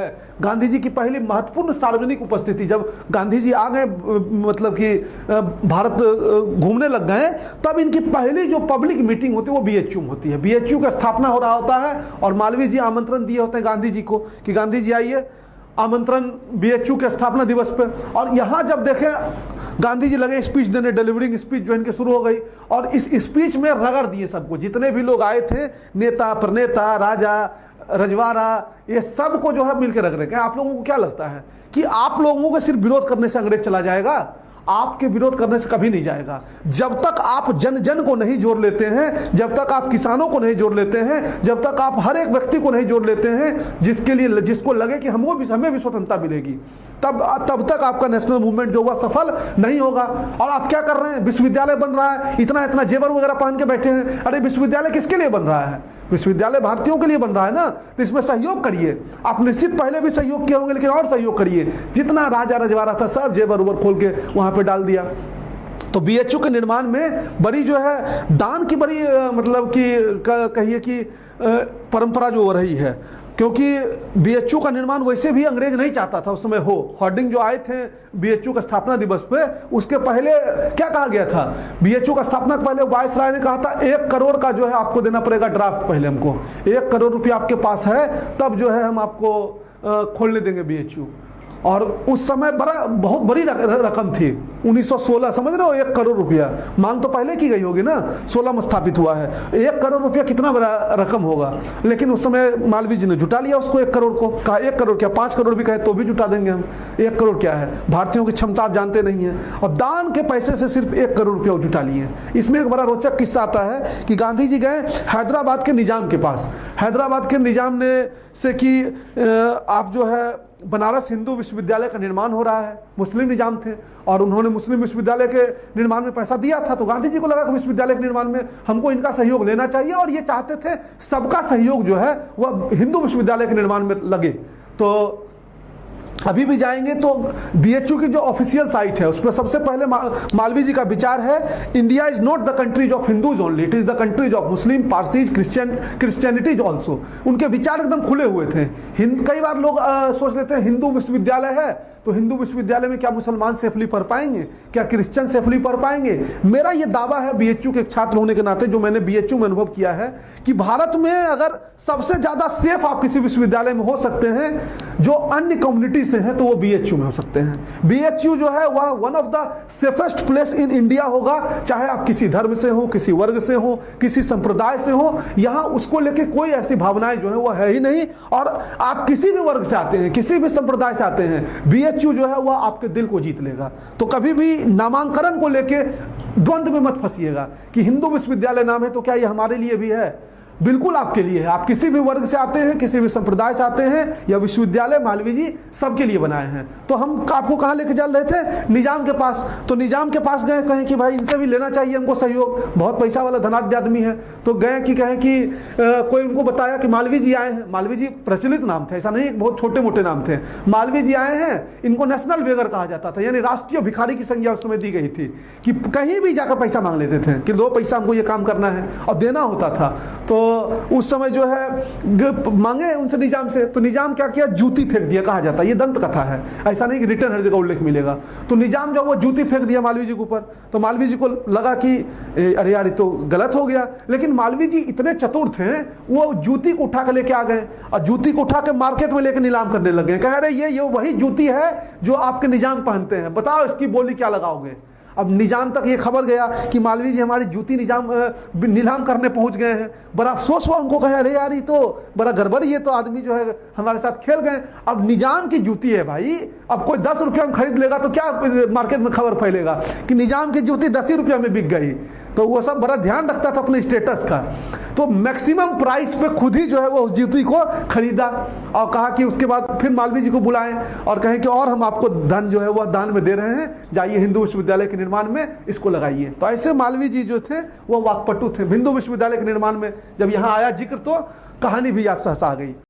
है गांधी जी की पहली महत्वपूर्ण सार्वजनिक उपस्थिति, जब गांधी जी आ गए मतलब कि भारत घूमने लग गए, तब इनकी पहली जो पब्लिक मीटिंग होती है वो बीएचयू में होती है। बीएचयू का स्थापना हो रहा होता है और मालवीय जी आमंत्रण दिए होते हैं गांधी जी को कि गांधी जी आइए, आमंत्रण बीएचयू के स्थापना दिवस पे। और यहाँ जब देखें गांधी जी लगे स्पीच देने, डिलीवरिंग स्पीच जो इनके शुरू हो गई, और इस स्पीच में रगड़ दिए सबको, जितने भी लोग आए थे, नेता, प्रणेता, राजा, रजवाड़ा, ये सब को जो है मिलकर रख रहे हैं। आप लोगों को क्या लगता है कि आप लोगों को सिर्फ विरोध करने से अंग्रेज चला जाएगा? आपके विरोध करने से कभी नहीं जाएगा। जब तक आप जन जन को नहीं जोड़ लेते हैं, जब तक आप किसानों को नहीं जोड़ लेते हैं, जब तक आप हर एक व्यक्ति को नहीं जोड़ लेते हैं जिसको लगे कि हमें भी स्वतंत्रता मिलेगी, तब तक आपका नेशनल मूवमेंट जो हुआ सफल नहीं होगा। और आप क्या कर रहे हैं? विश्वविद्यालय बन रहा है, इतना इतना जेवर वगैरह पहन के बैठे हैं। अरे विश्वविद्यालय किसके लिए बन रहा है? विश्वविद्यालय भारतीयों के लिए बन रहा है ना, तो इसमें सहयोग करिए। आप निश्चित पहले भी सहयोग किए होंगे, लेकिन और सहयोग करिए। जितना राजा रजवाड़ा था सब जेवर उबर खोल के वहां पे डाल दिया। तो बीएचयू के निर्माण में बड़ी जो है दान की बड़ी मतलब कि कहिए कि परंपरा जो हो रही है, क्योंकि बीएचयू का निर्माण वैसे भी अंग्रेज नहीं चाहता था उस समय हो। होर्डिंग जो आए थे बीएचयू का स्थापना दिवस पे, उसके पहले क्या कहा गया था? बीएचयू का स्थापना के पहले वायसराय ने कहा था 1 करोड़ का जो है आपको देना पड़ेगा ड्राफ्ट। पहले हमको 1 करोड़ रुपया आपके पास है, तब जो है हम आपको खोलने देंगे बीएचयू। और उस समय बहुत बड़ी रकम थी, 1916, समझ रहे हो? 1 करोड़ रुपया मांग तो पहले की गई होगी ना, 16 में स्थापित हुआ है। 1 करोड़ रुपया कितना बड़ा रकम होगा, लेकिन उस समय मालवीय जी ने जुटा लिया उसको 1 करोड़ को। कहा 1 करोड़ क्या, 5 करोड़ भी कहे तो भी जुटा देंगे हम। 1 करोड़ क्या है, भारतीयों की क्षमता आप जानते नहीं है। और दान के पैसे से सिर्फ 1 करोड़ रुपया जुटा लिए। इसमें एक बड़ा रोचक किस्सा आता है कि गांधी जी गए हैदराबाद के निजाम के पास। हैदराबाद के निजाम ने से कि आप जो है बनारस हिंदू विश्वविद्यालय का निर्माण हो रहा है, मुस्लिम निजाम थे और उन्होंने मुस्लिम विश्वविद्यालय के निर्माण में पैसा दिया था। तो गांधी जी को लगा कि विश्वविद्यालय के निर्माण में हमको इनका सहयोग लेना चाहिए, और ये चाहते थे सबका सहयोग जो है वह हिंदू विश्वविद्यालय के निर्माण में लगे। तो अभी भी जाएंगे तो बीएचयू की जो ऑफिशियल साइट है उस पर सबसे पहले मालवीय जी का विचार है, India is not the countries of Hindus only, it is the countries of Muslim, Parsis, Christianities also. उनके विचार एकदम खुले हुए थे। कई बार लोग सोच लेते हैं हिंदू विश्वविद्यालय है तो हिंदू विश्वविद्यालय में क्या मुसलमान सेफली पढ़ पाएंगे, क्या क्रिश्चियन सेफली पढ़ पाएंगे? मेरा ये दावा है बीएचयू के एक छात्र होने के नाते, जो मैंने बीएचयू में अनुभव किया है, कि भारत में अगर सबसे ज्यादा सेफ आप किसी विश्वविद्यालय में हो सकते हैं जो अन्य कम्युनिटी से है, तो वो बीएचयू में हो सकते हैं। बीएचयू जो है वह one of the safest place in India होगा, चाहे आप किसी धर्म से हो, किसी वर्ग से हो, किसी संप्रदाय से हो। यहाँ उसको लेके कोई ऐसी भावनाएं जो है वो है ही नहीं। और आप किसी भी वर्ग से आते हैं, किसी भी संप्रदाय से आते हैं, बीएचयू जो है वह आपके दिल को जीत लेगा। तो कभी भी नामांकन को लेके द्वंद्व में मत फंसिएगा कि हिंदू विश्वविद्यालय नाम है तो क्या ये हमारे लिए भी है। बिल्कुल आपके लिए है। आप किसी भी वर्ग से आते हैं, किसी भी संप्रदाय से आते हैं, या विश्वविद्यालय मालवीय जी सबके लिए बनाए हैं। तो हम आपको कहाँ लेके चल रहे थे? निजाम के पास। तो निजाम के पास गए, कहें कि भाई इनसे भी लेना चाहिए हमको सहयोग, बहुत पैसा वाला धनाढ्य आदमी है। तो गए कि कहें कि कोई उनको बताया कि मालवीय जी आए हैं। मालवीय जी प्रचलित नाम थे, ऐसा नहीं, बहुत छोटे मोटे नाम थे। मालवीय जी आए हैं, इनको नेशनल बेगर कहा जाता था, यानी राष्ट्रीय भिखारी की संज्ञा उस समय दी गई थी कि कहीं भी जाकर पैसा मांग लेते थे कि 2 पैसा हमको ये काम करना है, और देना होता था। तो उस समय जो है मांगे उनसे निजाम से, तो निजाम क्या किया? जूती फेंक दिया, कहा जाता है, ये दंत कथा है, ऐसा नहीं कि रिटर्न हर जगह उल्लेख मिलेगा। तो निजाम जो वो जूती फेंक दिया मालवीय जी के ऊपर। तो मालवीय जी को लगा कि अरे यार ये तो गलत हो गया। लेकिन मालवीय जी इतने चतुर थे, वो जूती को उठा कर लेके आ गए और जूती को उठा के मार्केट में लेके नीलाम करने लगे। कह रहे ये वही जूती है जो आपके निजाम पहनते हैं, बताओ इसकी बोली क्या लगाओगे? अब निजाम तक ये खबर गया कि मालवीय जी हमारी जूती नीलाम करने पहुंच गए हैं। बड़ा अफसोस हुआ उनको, कहे अरे यार ये तो बड़ा गड़बड़, ये तो आदमी जो है हमारे साथ खेल गए। अब निजाम की जूती है भाई, अब कोई 10 रुपया में खरीद लेगा तो क्या मार्केट में खबर फैलेगा कि निजाम की जूती 10 ही रुपया में बिक गई। तो वो सब बड़ा ध्यान रखता था अपने स्टेटस का। तो मैक्सिमम प्राइस पे खुद ही जो है वो जूती को खरीदा और कहा कि उसके बाद फिर मालवीय जी को बुलाएं और कहें कि और हम आपको धन जो है वह दान में दे रहे हैं, जाइए हिंदू विश्वविद्यालय के निर्माण में इसको लगाइए। तो ऐसे मालवीय जी जो थे वो वाकपटु थे। हिंदू विश्वविद्यालय के निर्माण में जब यहाँ आया जिक्र तो कहानी भी याद सहसा आ गई।